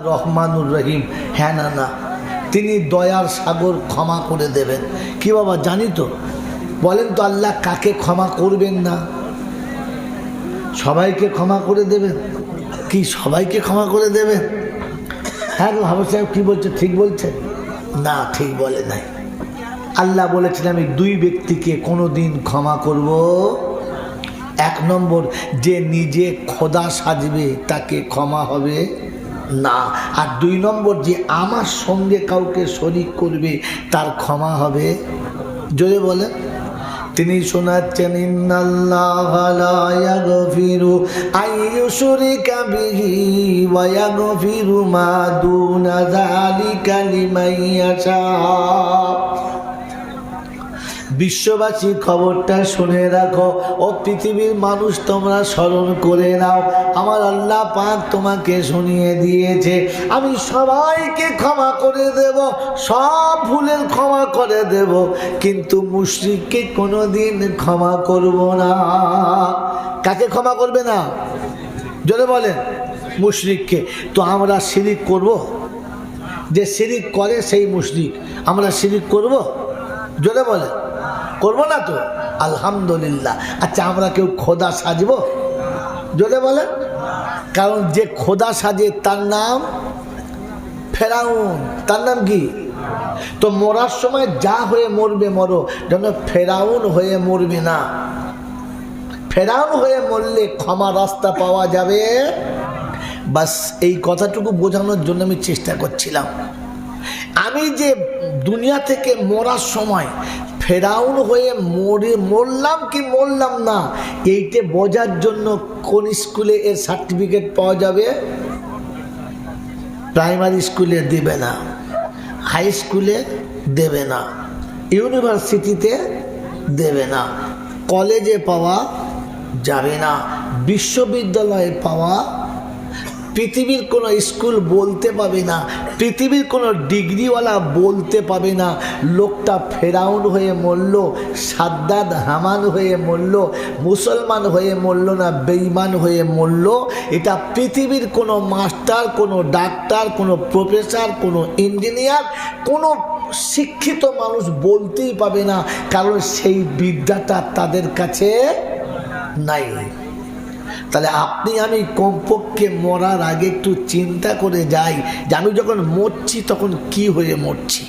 রহমানুর রহিম, হ্যাঁ না না, তিনি দয়ার সাগর, ক্ষমা করে দেবেন। কি বাবা জানি তো, বলেন তো আল্লাহ কাকে ক্ষমা করবেন না? সবাইকে ক্ষমা করে দেবেন। কি সবাইকে ক্ষমা করে দেবেন? হ্যাঁ হাফেজ সাহেব কি বলছে, ঠিক বলছে না? ঠিক বলে নাই। আল্লাহ বলেছেন আমি দুই ব্যক্তিকে কোনো দিন ক্ষমা করব। এক নম্বর, যে নিজে খোদা সাজবে তাকে ক্ষমা হবে না। আর দুই নম্বর, যে আমার সঙ্গে কাউকে শরীক করবে তার ক্ষমা হবে। জোরে বলে। তিনি শোনাচ্ছেন ইন্নাল্লাহা লা ইয়াগফিরু আইয়ুশরিকা বিহি ওয়া ইয়াগফিরু মা দুনা যালিকা লিমান ইয়াশা। বিশ্ববাসী খবরটা শুনে রাখো, ও পৃথিবীর মানুষ তোমরা স্মরণ করে নাও, আমার আল্লাহ পাক তোমাকে শুনিয়ে দিয়েছে আমি সবাইকে ক্ষমা করে দেব, সব ভুলের ক্ষমা করে দেব, কিন্তু মুশরিককে কোনোদিন ক্ষমা করব না। কাকে ক্ষমা করবে না? জোরে বলেন। মুশরিককে। তো আমরা শিরিক করব? যে শিরিক করে সেই মুশরিক, আমরা শিরিক করব? জোরে বলেন। করবো না তো? আলহামদুলিল্লাহ। আচ্ছা আমরা কেউ খোদা সাজবো? জোরে বলে। কারণ যে খোদা সাজে তার নাম ফেরাউন। তার নাম কি? তো মরার সময় যা হয়ে মরবে মরো, যেন ফেরাউন হয়ে মরবে না। ফেরাউন হয়ে মরলে ক্ষমা রাস্তা পাওয়া যাবে। বাস এই কথাটুকু বোঝানোর জন্য আমি চেষ্টা করছিলাম। আমি যে দুনিয়া থেকে মরার সময় ফেরাউন হয়ে মরলাম কি মরলাম না, এইটা বোঝার জন্য কোন স্কুলে এর সার্টিফিকেট পাওয়া যাবে? প্রাইমারি স্কুলে দেবে না, হাই স্কুলে দেবে না, ইউনিভার্সিটিতে দেবে না, কলেজে পাওয়া যাবে না, বিশ্ববিদ্যালয়ে পাওয়া, পৃথিবীর কোনো স্কুল বলতে পাবে না, পৃথিবীর কোনো ডিগ্রিওয়ালা বলতে পাবে না লোকটা ফেরাউন হয়ে মরল, সাদ্দাদ হামান হয়ে মরল, মুসলমান হয়ে মরল না বেঈমান হয়ে মরল। এটা পৃথিবীর কোনো মাস্টার, কোনো ডাক্তার, কোনো প্রফেসর, কোনো ইঞ্জিনিয়ার, কোনো শিক্ষিত মানুষ বলতেই পাবে না, কারণ সেই বিদ্যাটা তাদের কাছে নাই। তাহলে আপনি আমি কমপক্ষে মরার আগে একটু চিন্তা করে যাই যে আমি যখন মরছি তখন কি হয়ে মরছি।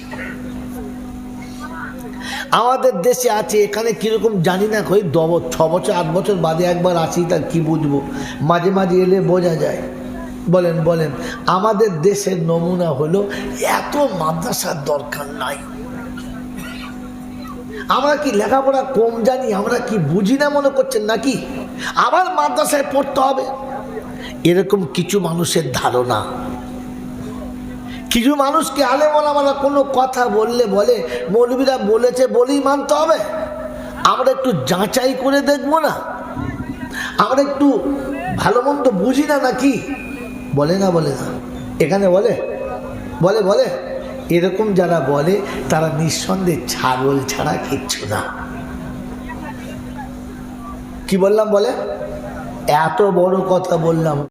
আমাদের দেশে আছে, এখানে কিরকম জানি না, ওই 6 বছর 8 বছর বাদে একবার আসি, তার কি বুঝবো, মাঝে মাঝে এলে বোঝা যায়। বলেন বলেন। আমাদের দেশের নমুনা হলো এত মাদ্রাসার দরকার নাই। আমরা কি লেখাপড়া কম জানি, আমরা কি বুঝি না মনে করছেন নাকি? আবার মাদ্রাসায় পড়তে হবে, এরকম কিছু মানুষের ধারণা। কিছু মানুষকে আলেম ওলামারা কোনো কথা বললে বলে মৌলবীরা বলেছে বলেই মানতে হবে। আমরা একটু যাচাই করে দেখবো না? আমরা একটু ভালো মন্দ বুঝি না নাকি? বলে না? বলে না? এখানে বলে বলে বলে এরকম যারা বলে তারা নিঃসন্দেহে ছাগল ছাড়া কিচ্ছু না। কি বললাম বলে? এত বড় কথা বললাম।